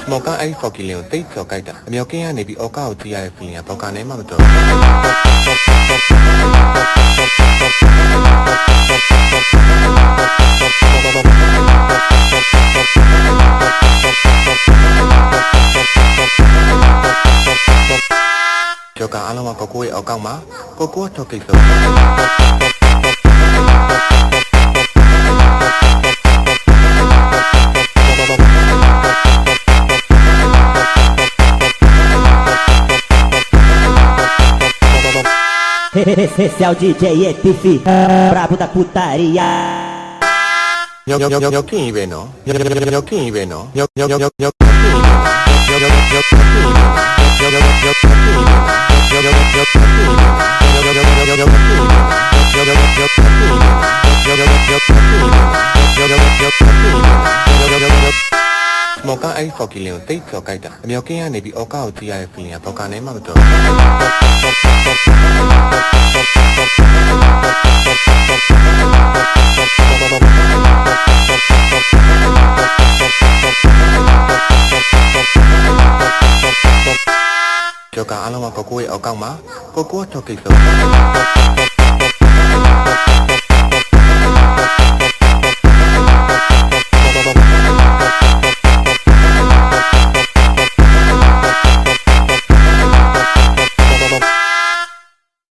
မော်ကအဲ့ဖော်ကီလင်ကိုတိတ်ကျော်ကြိုက်တာအမြောက်ကင်းကနေပြီးအော်ကာကိုကြည့်ရတဲ့ feeling ကဘောက်ကနေမှမတော်ကျော်ကအားလုံးကကိုကိုရဲ့အောက်ကောက်မှာကိုကိုထောက်ကိစ္စEsse é o DJ ETF Brabo da putariaမော်ကအဲ့ဖော်ကီလင်ကိုတိတ်ကျော်ကြိုက်တာအမြောက်ကင်းကနေပြီးအော်ကာကိုကြည့်ရတဲ့ feeling ကဘောက်ကနေမှမတော်ကျော်ကအားလုံးကကိုကိုရဲ့အောက်ကောက်မှာကိုကိုထောက်ကိစ္စ